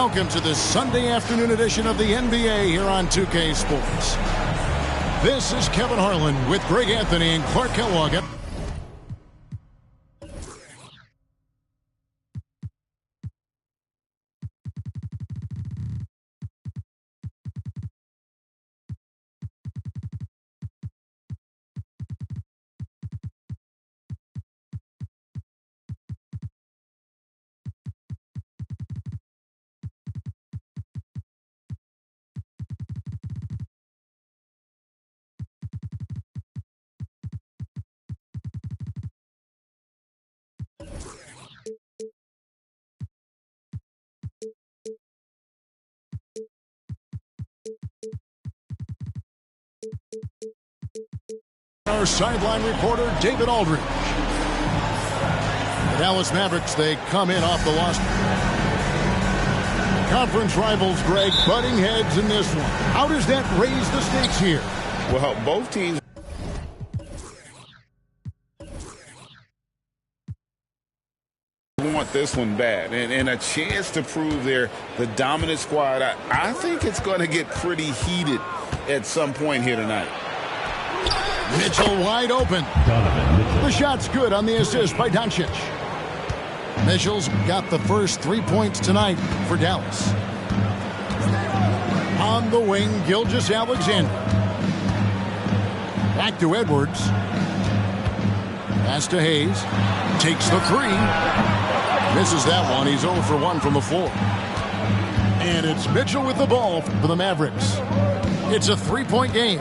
Welcome to the Sunday afternoon edition of the NBA here on 2K Sports. This is Kevin Harlan with Greg Anthony and Clark Kellogg. Our sideline reporter, David Aldridge. The Dallas Mavericks, they come in off the loss. Conference rivals, Greg, butting heads in this one. How does that raise the stakes here? Well, both teams want this one bad and a chance to prove they're the dominant squad. I think it's going to get pretty heated at some point here tonight. Mitchell wide open. The shot's good on the assist by Doncic. Mitchell's got the first 3 points tonight for Dallas. On the wing, Gilgeous-Alexander. Back to Edwards. Pass to Hayes. Takes the three. Misses that one. He's 0 for 1 from the floor. And it's Mitchell with the ball for the Mavericks. It's a 3-point game.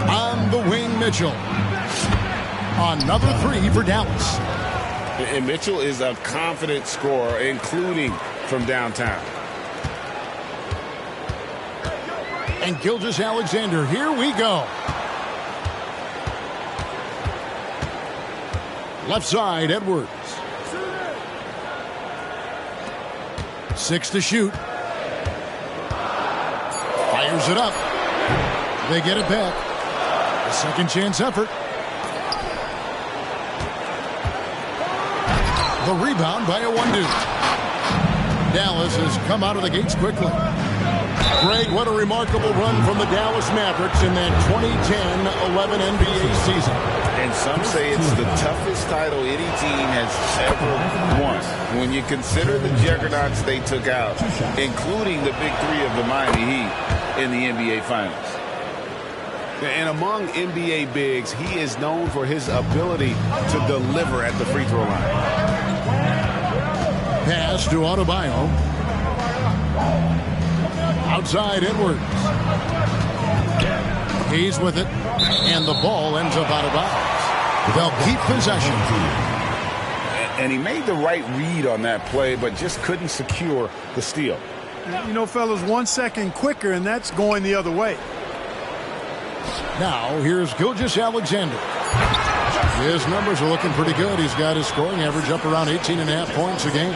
On the wing, Mitchell. Another three for Dallas. And Mitchell is a confident scorer, including from downtown. And Gilgeous-Alexander, here we go. Left side, Edwards. 6 to shoot. Fires it up. They get it back. A second chance effort. The rebound by a 1-2. Dallas has come out of the gates quickly. Greg, what a remarkable run from the Dallas Mavericks in that 2010-11 NBA season. And some say it's the toughest title any team has ever won. When you consider the juggernauts they took out, including the big three of the Miami Heat in the NBA Finals. And among NBA bigs, he is known for his ability to deliver at the free throw line. Pass to Adebayo. Outside Edwards. He's with it. And the ball ends up out of bounds. They'll keep possession. And he made the right read on that play, but just couldn't secure the steal. You know, fellas, 1 second quicker, and that's going the other way. Now, here's Gilgeous-Alexander. His numbers are looking pretty good. He's got his scoring average up around 18.5 points a game.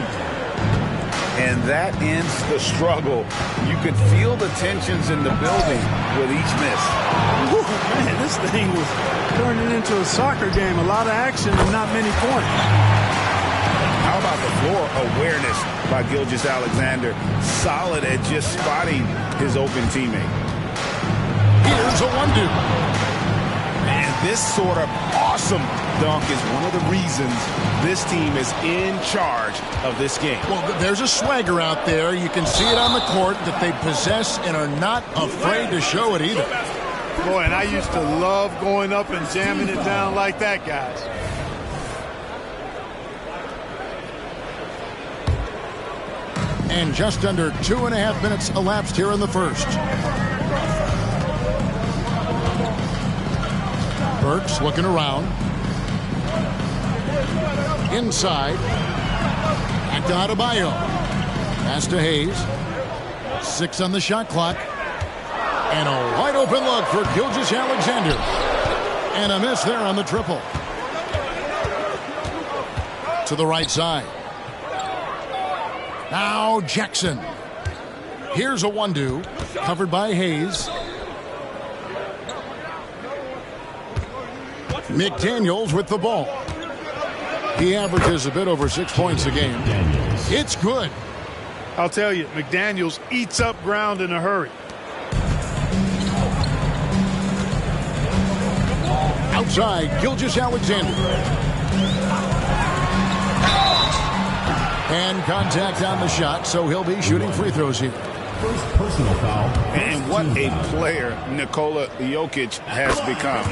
And that ends the struggle. You could feel the tensions in the building with each miss. Woo, man, this thing was turning into a soccer game. A lot of action and not many points. How about the floor awareness by Gilgeous-Alexander? Solid at just spotting his open teammate. Here's a 1-2. And this sort of awesome dunk is one of the reasons this team is in charge of this game. Well, there's a swagger out there. You can see it on the court that they possess and are not afraid to show it either. Boy, and I used to love going up and jamming it down like that, guys. And just under 2.5 minutes elapsed here in the first. Burks looking around. Inside. Back to Adebayo. Pass to Hayes. 6 on the shot clock. And a wide open look for Gilgeous-Alexander. And a miss there on the triple. To the right side. Now Jackson. Here's a 1-2. Covered by Hayes. McDaniels with the ball. He averages a bit over 6 points a game. It's good. I'll tell you, McDaniels eats up ground in a hurry. Outside, Gilgeous-Alexander. And contact on the shot, so he'll be shooting free throws here. First personal foul. And what a player Nikola Jokic has become.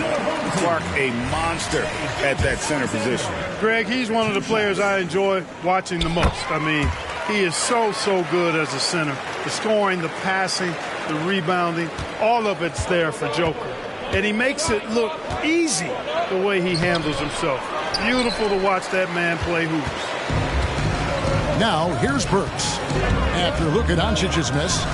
Clark, a monster at that center position. Greg, he's one of the players I enjoy watching the most. I mean, he is so good as a center. The scoring, the passing, the rebounding, all of it's there for Joker. And he makes it look easy the way he handles himself. Beautiful to watch that man play hoops. Now, here's Burks. After Luka Doncic's miss.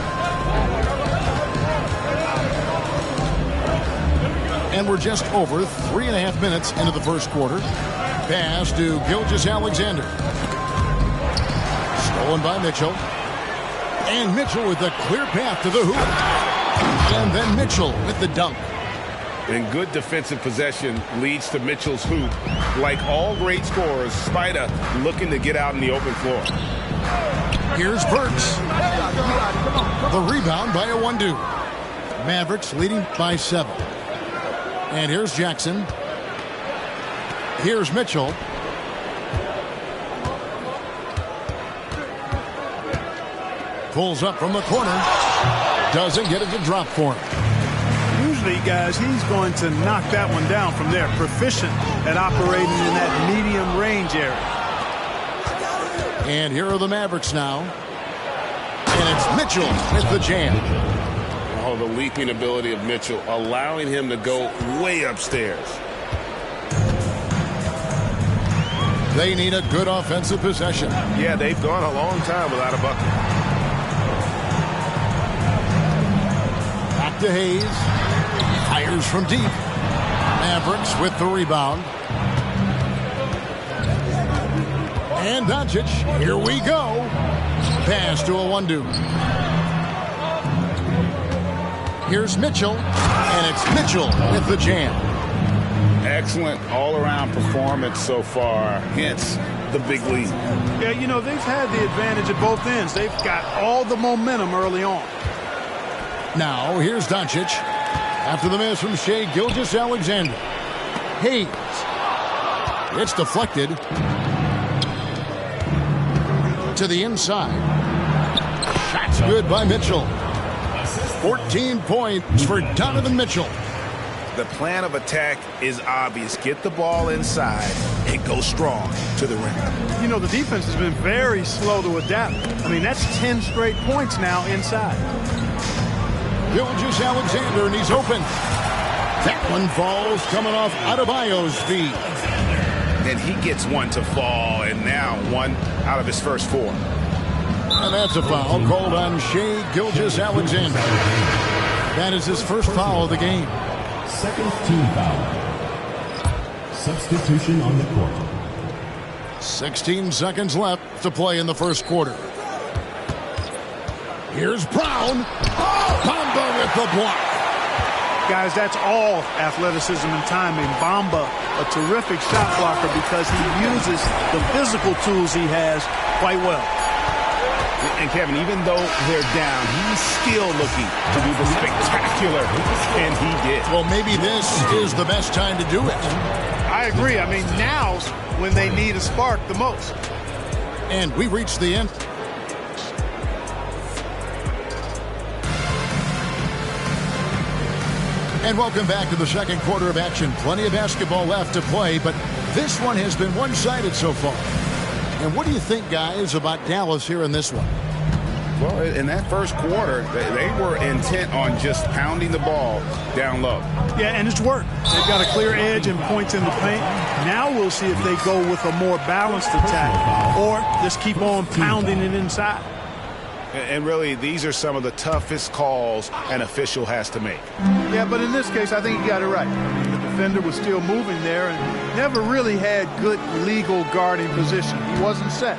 And we're just over 3.5 minutes into the first quarter. Pass to Gilgeous-Alexander. Stolen by Mitchell. And Mitchell with a clear path to the hoop. And then Mitchell with the dunk. And good defensive possession leads to Mitchell's hoop. Like all great scorers, Spida looking to get out in the open floor. Here's Burks. The rebound by a 1-2. Mavericks leading by 7. And here's Jackson. Here's Mitchell. Pulls up from the corner. Doesn't get it to drop for him. Usually, guys, he's going to knock that one down from there. Proficient at operating in that medium range area. And here are the Mavericks now. And it's Mitchell with the jam. Oh, the leaping ability of Mitchell, allowing him to go way upstairs. They need a good offensive possession. Yeah, they've gone a long time without a bucket. Back to Hayes. Fires from deep. Mavericks with the rebound. And Doncic, here we go. Pass to a 1-2. Here's Mitchell, and it's Mitchell with the jam. Excellent all-around performance so far, hence the big lead. Yeah, you know, they've had the advantage at both ends. They've got all the momentum early on. Now, here's Doncic. After the miss from Shai Gilgeous-Alexander. Hayes. It's deflected. To the inside. Shot's good by Mitchell. 14 points for Donovan Mitchell. The plan of attack is obvious. Get the ball inside and go strong to the rim. You know, the defense has been very slow to adapt. I mean, that's 10 straight points now inside. Gilgeous-Alexander, and he's open. That one falls coming off Adebayo's feet. And he gets one to fall, and now one out of his first 4. And that's a foul called on Shai Gilgeous-Alexander. That is his first foul of the game. Second team foul. Substitution on the court. 16 seconds left to play in the first quarter. Here's Brown. Bamba with the block. Guys, that's all athleticism and timing. Bamba, a terrific shot blocker because he uses the physical tools he has quite well. And Kevin, even though they're down, he's still looking to do the spectacular, and he did. Well, maybe this is the best time to do it. I agree. I mean, now's when they need a spark the most. And we reached the end. And welcome back to the second quarter of action. Plenty of basketball left to play, but this one has been one-sided so far. And what do you think, guys, about Dallas here in this one? Well, in that first quarter, they were intent on just pounding the ball down low. Yeah, and it's worked. They've got a clear edge and points in the paint. Now we'll see if they go with a more balanced attack or just keep on pounding it inside. And really, these are some of the toughest calls an official has to make. Yeah, but in this case, I think he got it right. I mean, the defender was still moving there and never really had good legal guarding position. He wasn't set.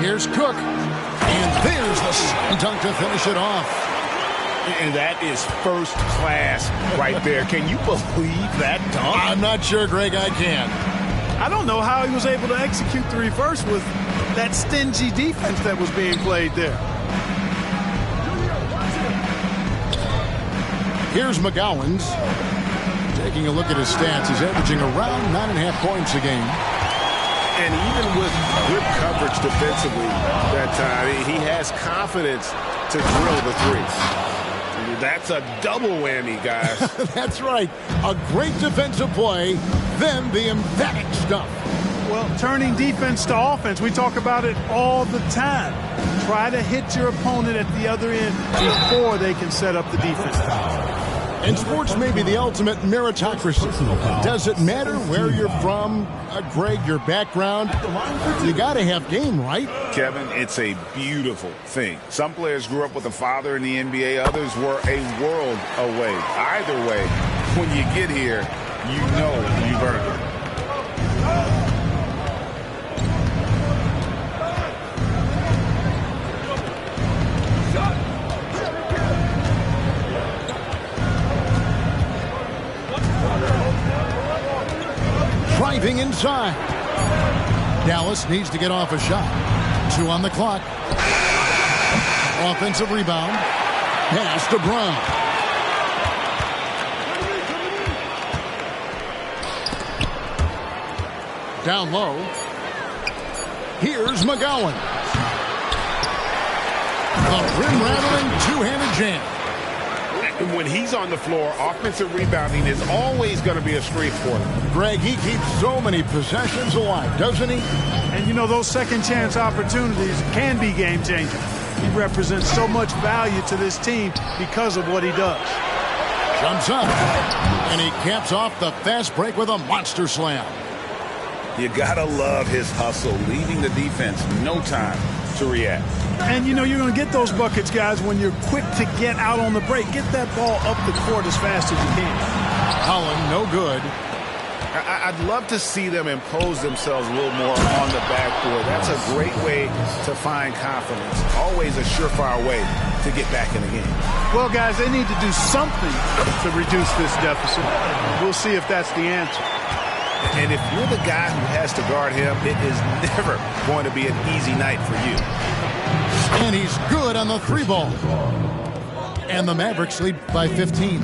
Here's Cook. And there's the slam dunk to finish it off. And that is first class right there. Can you believe that dunk? I'm not sure, Greg, I can. I don't know how he was able to execute the reverse with that stingy defense that was being played there. Here's McGowan's. Taking a look at his stats, he's averaging around 9.5 points a game. And even with good coverage defensively that time, he has confidence to drill the three. That's a double whammy, guys. That's right. A great defensive play, then the emphatic stuff. Well, turning defense to offense, we talk about it all the time. Try to hit your opponent at the other end before they can set up the defense. And sports may be the ultimate meritocracy. Does it matter where you're from, Greg, your background? You got to have game, right? Kevin, it's a beautiful thing. Some players grew up with a father in the NBA. Others were a world away. Either way, when you get here, you know you've earned it. Driving inside. Dallas needs to get off a shot. 2 on the clock. Offensive rebound. Pass to Brown. Down low. Here's McGowan. The rim-rattling two-handed jam. And when he's on the floor, offensive rebounding is always going to be a strength for him. Greg, he keeps so many possessions alive, doesn't he? And, you know, those second-chance opportunities can be game-changing. He represents so much value to this team because of what he does. Jumps up, and he caps off the fast break with a monster slam. You got to love his hustle, leaving the defense no time to react. And, you know, you're going to get those buckets, guys, when you're quick to get out on the break. Get that ball up the court as fast as you can. Holland, no good. I'd love to see them impose themselves a little more on the backboard. That's a great way to find confidence. Always a surefire way to get back in the game. Well, guys, they need to do something to reduce this deficit. We'll see if that's the answer. And if you're the guy who has to guard him, it is never going to be an easy night for you. And he's good on the 3-ball. And the Mavericks lead by 15.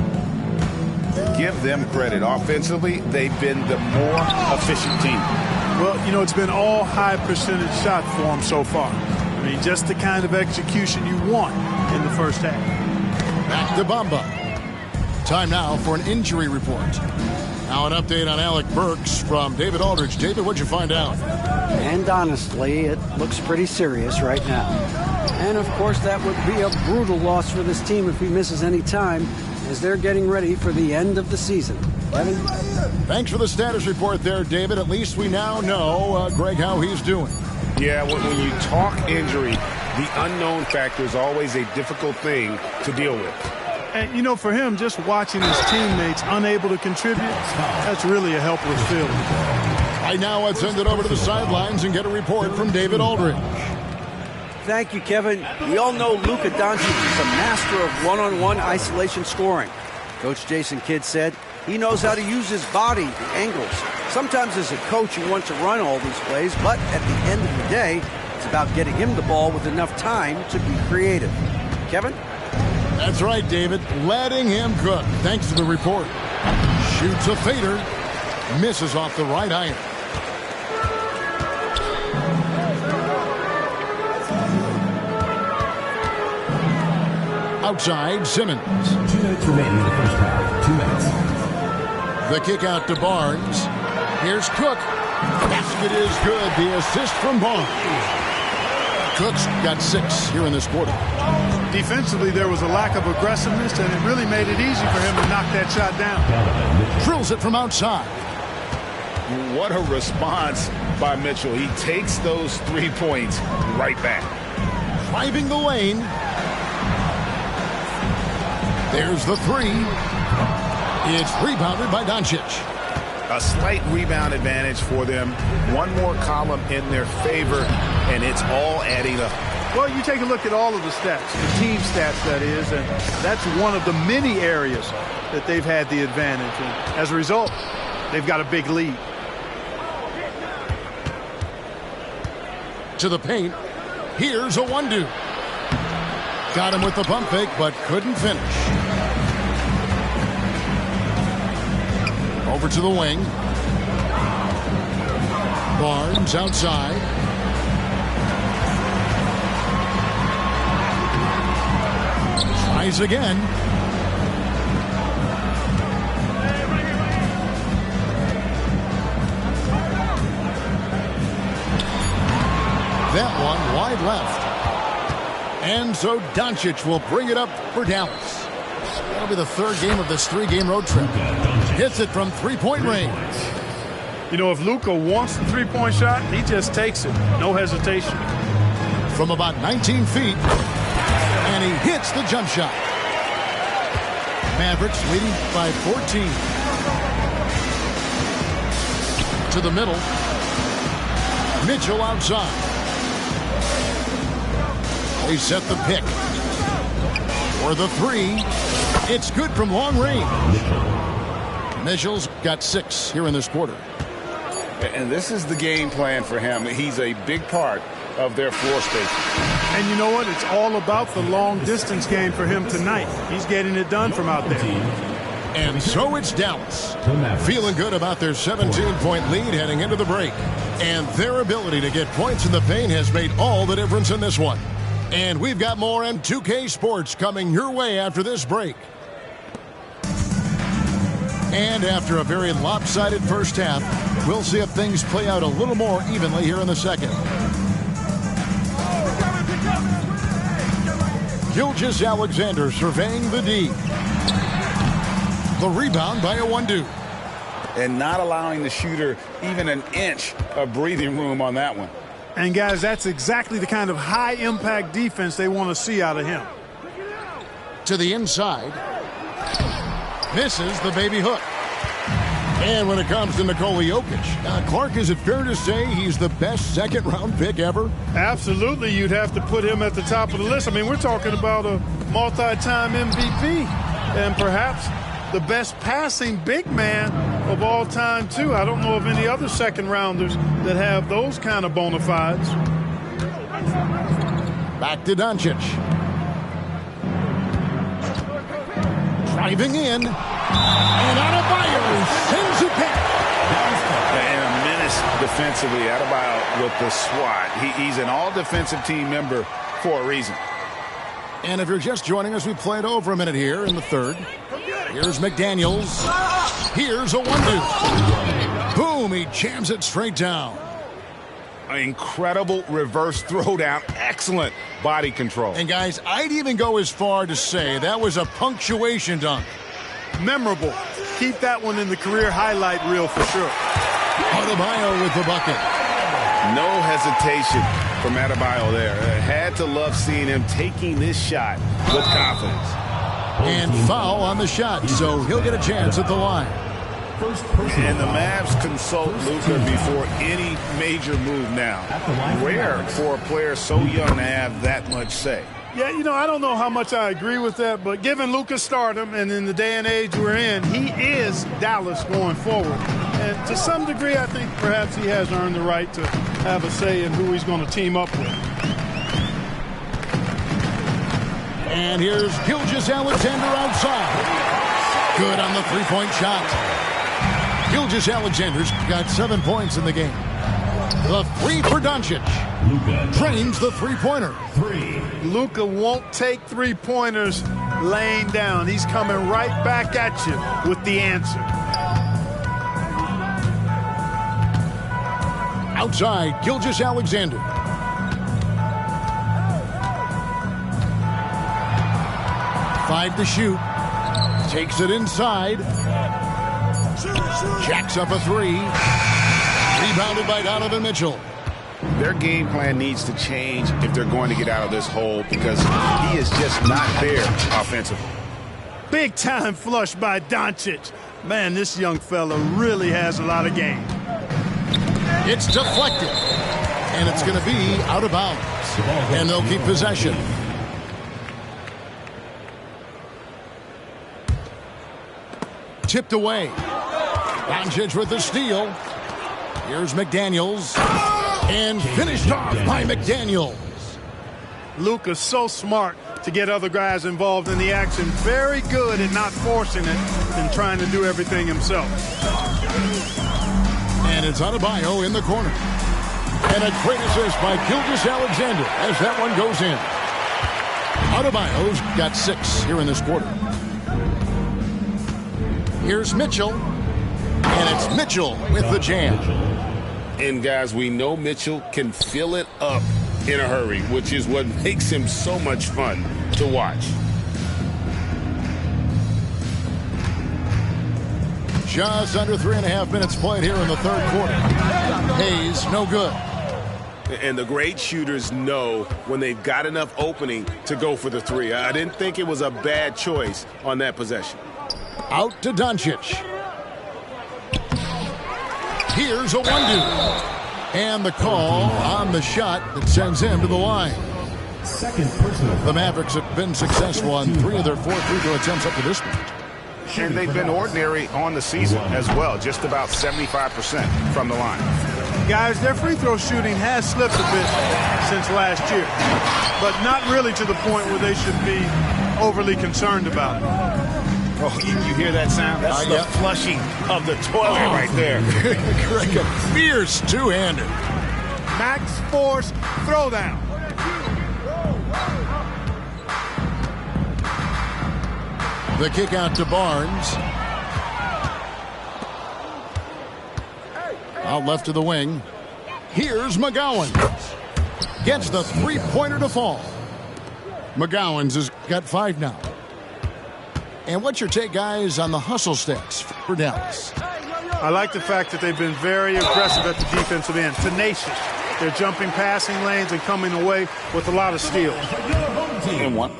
Give them credit. Offensively, they've been the more efficient team. Well, you know, it's been all high-percentage shot for them so far. I mean, just the kind of execution you want in the first half. Back to Bamba. Time now for an injury report. Now an update on Alec Burks from David Aldridge. David, what'd you find out? And honestly, it looks pretty serious right now. And of course, that would be a brutal loss for this team if he misses any time, as they're getting ready for the end of the season. Kevin? Thanks for the status report there, David. At least we now know, Greg, how he's doing. Yeah, when you talk injury, the unknown factor is always a difficult thing to deal with. And, you know, for him, just watching his teammates unable to contribute, that's really a helpless feeling. Right now, let's send it over to the sidelines and get a report from David Aldridge. Thank you, Kevin. We all know Luka Doncic is a master of one-on-one isolation scoring. Coach Jason Kidd said he knows how to use his body, the angles. Sometimes as a coach, you want to run all these plays, but at the end of the day, it's about getting him the ball with enough time to be creative. Kevin? That's right, David. Letting him cook. Thanks to the report. Shoots a fader. Misses off the right iron. Outside, Simmons. 2 minutes remaining in the first half. 2 minutes. The kick out to Barnes. Here's Cook. Basket is good. The assist from Barnes. Cook's got 6 here in this quarter. Defensively, there was a lack of aggressiveness, and it really made it easy for him to knock that shot down. Drills it from outside. What a response by Mitchell. He takes those 3 points right back. Driving the lane. There's the 3. It's rebounded by Doncic. A slight rebound advantage for them. One more column in their favor, and it's all adding up. Well, you take a look at all of the stats, the team stats, that is, and that's one of the many areas that they've had the advantage. And as a result, they've got a big lead. To the paint. Here's a 1-2. Got him with the pump fake, but couldn't finish. Over to the wing. Barnes outside. Tries again. That one wide left. And so Doncic will bring it up for Dallas. That'll be the third game of this 3-game road trip. Hits it from three-point range. You know, if Luka wants the three-point shot, he just takes it. No hesitation. From about 19 feet. And he hits the jump shot. Mavericks leading by 14. To the middle. Mitchell outside. They set the pick. For the three. It's good from long range. Mitchell's got 6 here in this quarter. And this is the game plan for him. He's a big part of their floor space. And you know what? It's all about the long-distance game for him tonight. He's getting it done from out there. And so it's Dallas. Feeling good about their 17-point lead heading into the break. And their ability to get points in the paint has made all the difference in this one. And we've got more M2K Sports coming your way after this break. And after a very lopsided first half, we'll see if things play out a little more evenly here in the second. Gilgeous-Alexander surveying the D. The rebound by a 1-2. And not allowing the shooter even an inch of breathing room on that one. And guys, that's exactly the kind of high-impact defense they want to see out of him. To the inside. Misses the baby hook. And when it comes to Nikola Jokic, Clark, is it fair to say he's the best second-round pick ever? Absolutely, you'd have to put him at the top of the list. I mean, we're talking about a multi-time MVP and perhaps the best passing big man of all time, too. I don't know of any other second-rounders that have those kind of bona fides. Back to Doncic. Driving in. And Adebayo sends it back. And a menace defensively. Adebayo with the swat. He's an all-defensive team member for a reason. And if you're just joining us, we played over a minute here in the third. Here's McDaniels. Here's a 1-2. Boom, he jams it straight down. An incredible reverse throwdown. Excellent body control. And guys, I'd even go as far to say that was a punctuation dunk. Memorable. Keep that one in the career highlight reel for sure. Adebayo with the bucket. No hesitation from Adebayo there. Had to love seeing him taking this shot with confidence. And foul on the shot, so he'll get a chance at the line. And the Mavs consult Luka before any major move now. Rare for a player so young to have that much say. Yeah, you know, I don't know how much I agree with that, but given Luka's stardom and in the day and age we're in, he is Dallas going forward. And to some degree, I think perhaps he has earned the right to have a say in who he's going to team up with. And here's Gilgeous-Alexander outside. Good on the three-point shot. Gilgeous-Alexander's got 7 points in the game. The three for Doncic. Trains the three-pointer. Luka won't take three-pointers laying down. He's coming right back at you with the answer. Outside, Gilgeous-Alexander. Five to shoot. Takes it inside. Jacks up a three. Rebounded by Donovan Mitchell. Their game plan needs to change if they're going to get out of this hole because he is just not there offensively. Big time flush by Doncic. Man, this young fella really has a lot of game. It's deflected. And it's going to be out of bounds. And they'll keep possession. Tipped away. Doncic with the steal. Here's McDaniels. And finished off by McDaniels. Luka's so smart to get other guys involved in the action. Very good at not forcing it and trying to do everything himself. And it's Adebayo in the corner. And a great assist by Gilgeous-Alexander as that one goes in. Adebayo's got 6 here in this quarter. Here's Mitchell. And it's Mitchell with the jam. And, guys, we know Mitchell can fill it up in a hurry, which is what makes him so much fun to watch. Just under 3.5 minutes played here in the third quarter. Hayes, no good. And the great shooters know when they've got enough opening to go for the 3. I didn't think it was a bad choice on that possession. Out to Doncic. Here's a one-two. And the call on the shot that sends him to the line. Second personal. The Mavericks have been successful on 3 of their 4 free throw attempts up to this point. And they've been ordinary on the season as well, just about 75% from the line. Guys, their free throw shooting has slipped a bit since last year, but not really to the point where they should be overly concerned about it. Oh, you hear that sound? That's the flushing of the toilet right there. Greg, a fierce two-hander. Max force throwdown. The kick out to Barnes. Out left to the wing. Here's McGowan. Gets the three-pointer to fall. McGowan's has got 5 now. And what's your take, guys, on the hustle stats for Dallas? I like the fact that they've been very aggressive at the defensive end, tenacious. They're jumping passing lanes and coming away with a lot of steals. And one.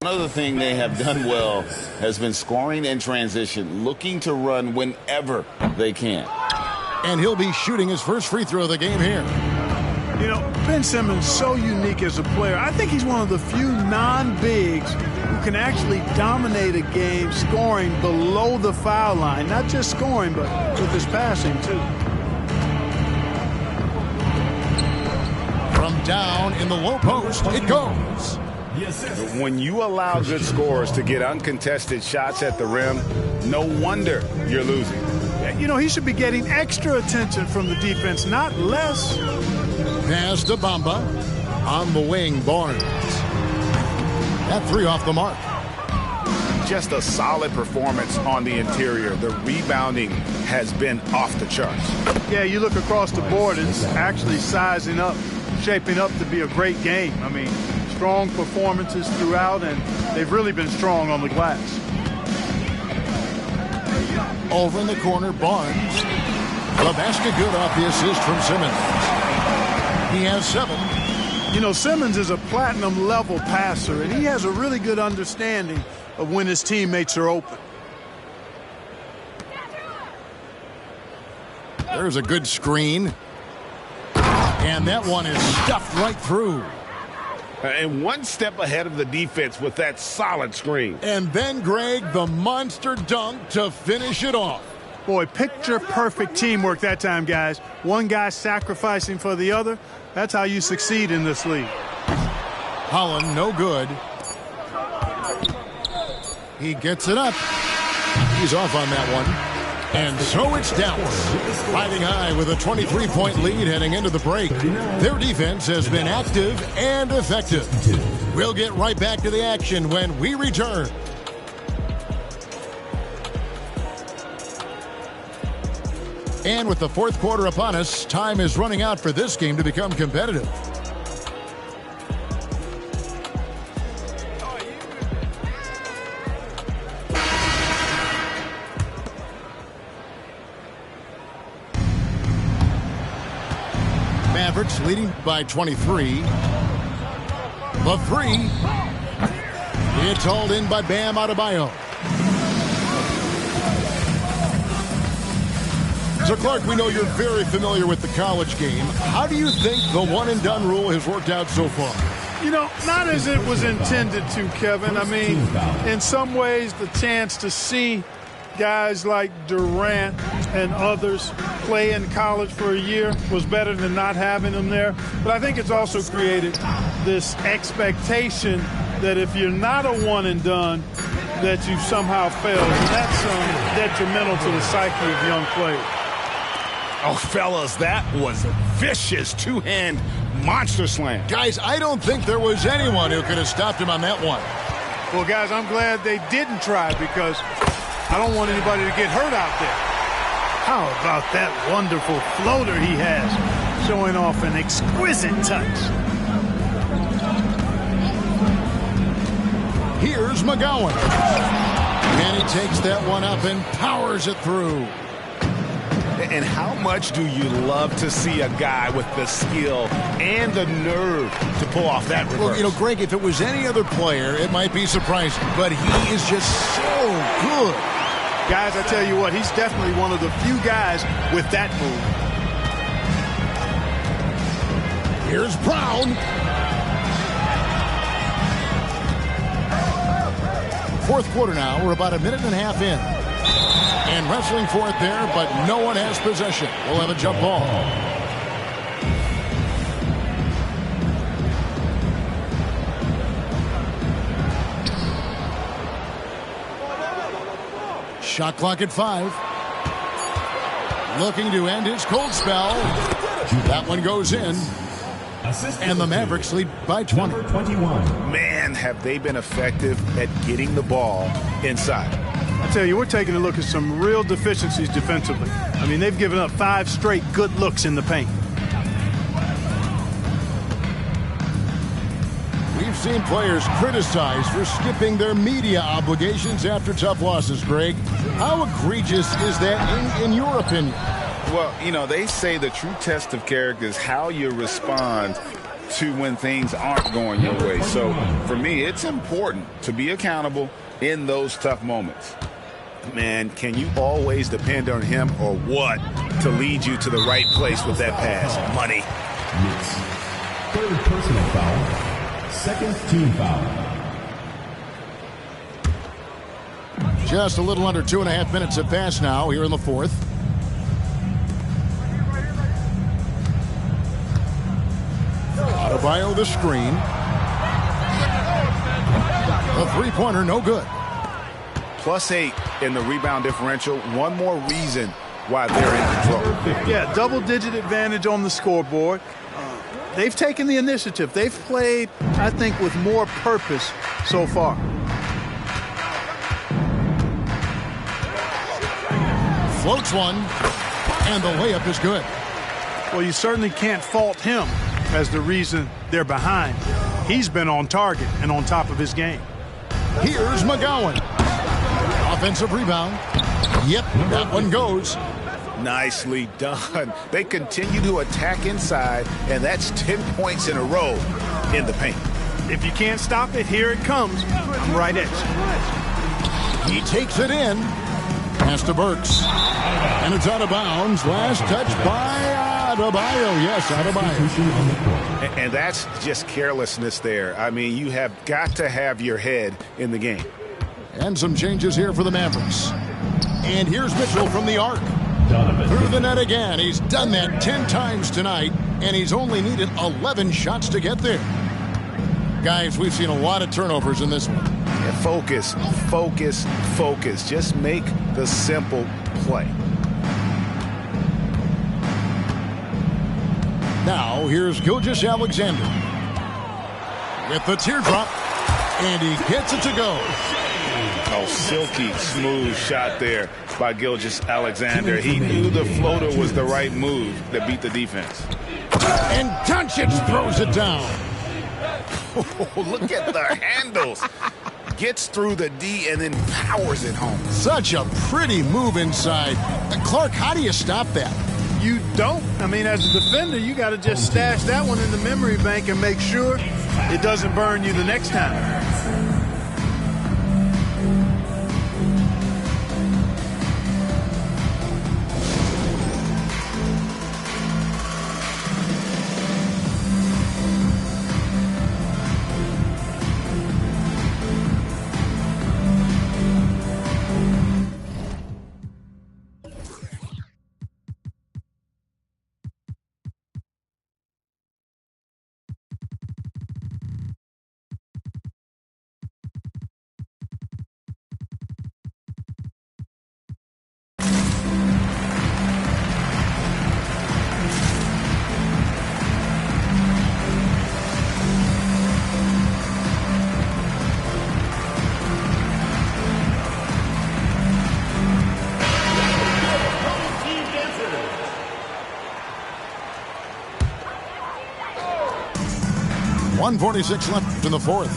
Another thing they have done well has been scoring in transition, looking to run whenever they can. And he'll be shooting his first free throw of the game here. You know, Ben Simmons is so unique as a player. I think he's one of the few non-bigs who can actually dominate a game scoring below the foul line. Not just scoring, but with his passing, too. From down in the low post, it goes. When you allow good scorers to get uncontested shots at the rim, no wonder you're losing. You know, he should be getting extra attention from the defense, not less. Pass to Bamba. On the wing, Barnes. That 3 off the mark. Just a solid performance on the interior. The rebounding has been off the charts. Yeah, you look across the board, it's actually sizing up, shaping up to be a great game. I mean, strong performances throughout, and they've really been strong on the glass. Over in the corner, Barnes. The basket good off the assist from Simmons. He has 7. You know, Simmons is a platinum-level passer, and he has a really good understanding of when his teammates are open. There's a good screen. And that one is stuffed right through. And one step ahead of the defense with that solid screen. And then, Greg, the monster dunk to finish it off. Boy, picture-perfect teamwork that time, guys. One guy sacrificing for the other. That's how you succeed in this league. Holland, no good. He gets it up. He's off on that one. And so it's Dallas, riding high with a 23-point lead heading into the break. Their defense has been active and effective. We'll get right back to the action when we return. And with the fourth quarter upon us, time is running out for this game to become competitive. Mavericks leading by 23. The 3. It's hauled in by Bam Adebayo. So, Clark, we know you're very familiar with the college game. How do you think the one-and-done rule has worked out so far? You know, not as it was intended to, Kevin. I mean, in some ways, the chance to see guys like Durant and others play in college for a year was better than not having them there. But I think it's also created this expectation that if you're not a one and done, that you somehow failed. And that's detrimental to the psyche of young players. Oh, fellas, that was a vicious two-hand monster slam. Guys, I don't think there was anyone who could have stopped him on that one. Well, guys, I'm glad they didn't try because I don't want anybody to get hurt out there. How about that wonderful floater he has, showing off an exquisite touch. Here's McGowan. And he takes that one up and powers it through. And how much do you love to see a guy with the skill and the nerve to pull off that reverse? Well, you know, Greg, if it was any other player, it might be surprising. But he is just so good. Guys, I tell you what, he's definitely one of the few guys with that move. Here's Brown. Fourth quarter now. We're about a minute and a half in. And wrestling for it there, but no one has possession. We'll have a jump ball. Shot clock at 5. Looking to end his cold spell. That one goes in. And the Mavericks lead by 20. 21. Man, have they been effective at getting the ball inside. I tell you, we're taking a look at some real deficiencies defensively. I mean, they've given up 5 straight good looks in the paint. We've seen players criticized for skipping their media obligations after tough losses, Greg. How egregious is that in your opinion? Well, you know, they say the true test of character is how you respond to when things aren't going your way. So, for me, it's important to be accountable in those tough moments. Man, can you always depend on him or what to lead you to the right place with that pass? Money. Yes. Third personal foul. Second team foul. Just a little under 2.5 minutes have passed now here in the fourth. Adebayo the screen. The three-pointer no good. +8 in the rebound differential. One more reason why they're in control. Yeah, double-digit advantage on the scoreboard. They've taken the initiative. They've played, I think, with more purpose so far. Floats one, and the layup is good. Well, you certainly can't fault him as the reason they're behind. He's been on target and on top of his game. Here's McGowan. Offensive rebound. Yep, that one goes. Nicely done. They continue to attack inside, and that's 10 points in a row in the paint. If you can't stop it, here it comes. I'm right at you. He takes it in. Pass to Burks. And it's out of bounds. Last touch by Adebayo. Yes, Adebayo. And that's just carelessness there. I mean, you have got to have your head in the game. And some changes here for the Mavericks. And here's Mitchell from the arc. Through the net again. He's done that 10 times tonight, and he's only needed 11 shots to get there. Guys, we've seen a lot of turnovers in this one. Yeah, focus, focus, focus. Just make the simple play. Now, here's Gilgeous-Alexander with the teardrop, and he gets it to go. Oh, silky smooth shot there by Gilgeous-Alexander. He knew the floater was the right move to beat the defense. And Doncic throws it down. Oh, look at the handles. Gets through the D and then powers it home. Such a pretty move inside. Clark, how do you stop that? You don't. I mean, as a defender, you got to just stash that one in the memory bank and make sure it doesn't burn you the next time. 1:46 left in the fourth.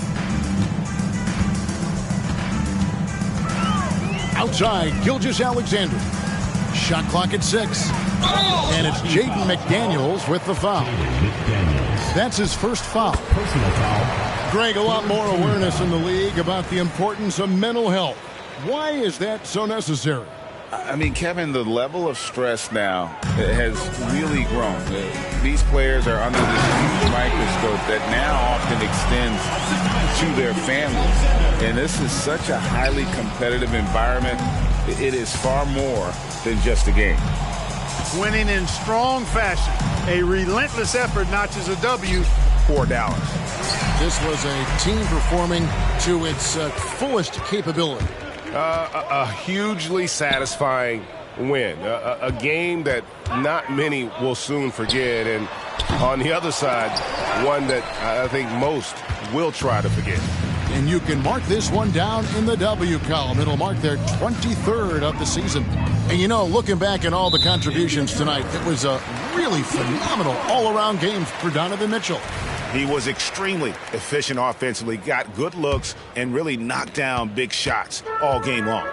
Outside, Gilgeous-Alexander. Shot clock at 6. And it's Jaden McDaniels with the foul. That's his first foul. Personal foul. Greg, a lot more awareness in the league about the importance of mental health. Why is that so necessary? I mean, Kevin, the level of stress now has really grown. These players are under this huge microscope that now often extends to their families. And this is such a highly competitive environment. It is far more than just a game. Winning in strong fashion. A relentless effort notches a W for Dallas. This was a team performing to its fullest capability. A hugely satisfying win. A game that not many will soon forget. And on the other side, one that I think most will try to forget. And you can mark this one down in the W column. It'll mark their 23rd of the season. And, you know, looking back at all the contributions tonight, it was a really phenomenal all-around game for Donovan Mitchell. He was extremely efficient offensively, got good looks, and really knocked down big shots all game long.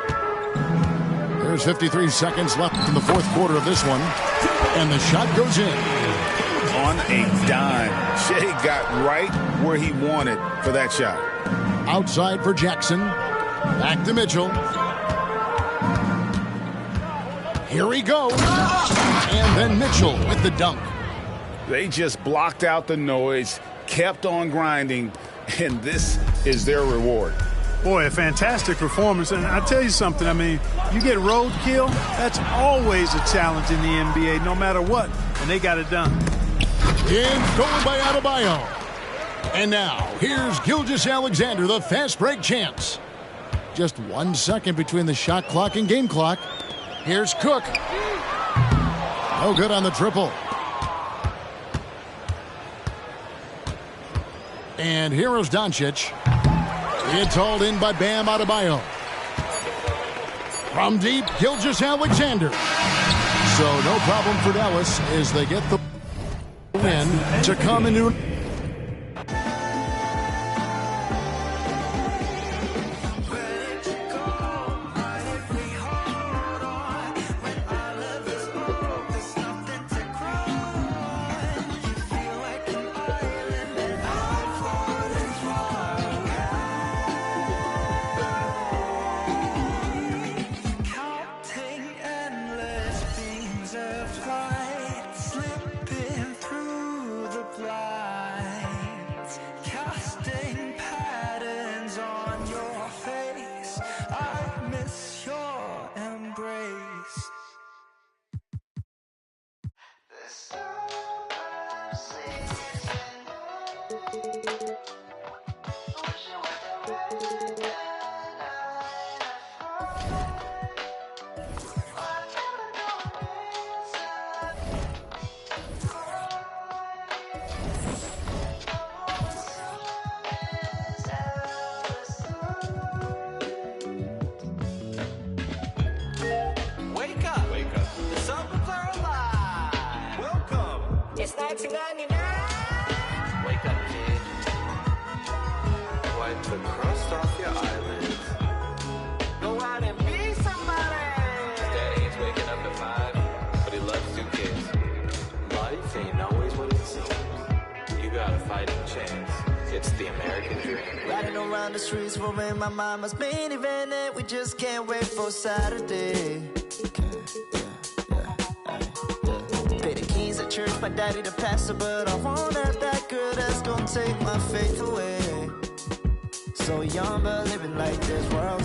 There's 53 seconds left in the fourth quarter of this one. And the shot goes in. On a dime, Shea got right where he wanted for that shot. Outside for Jackson. Back to Mitchell. Here he goes. And then Mitchell with the dunk. They just blocked out the noise, kept on grinding, and this is their reward. Boy, a fantastic performance. And I tell you something, I mean, you get roadkill, that's always a challenge in the NBA, no matter what. And they got it done. In goal by Adebayo. And now, here's Gilgeous-Alexander, the fast break chance. Just 1 second between the shot clock and game clock. Here's Cook. No good on the triple. And here's Doncic. It's hauled in by Bam Adebayo. From deep, Gilgeous-Alexander. So no problem for Dallas as they get the win to come into... It's 1999. Wake up, kid. Wipe the crust off your eyelids. Go out and be somebody. Daddy ain't waking up at 5, but he loves 2 kids. Life ain't always what it seems. You got a fighting chance. It's the American dream. Riding around the streets, rolling my mama's minivan, and we just can't wait for Saturday. Church, my daddy the pastor, but I won't have that girl that's gonna take my faith away. So young, but living like this world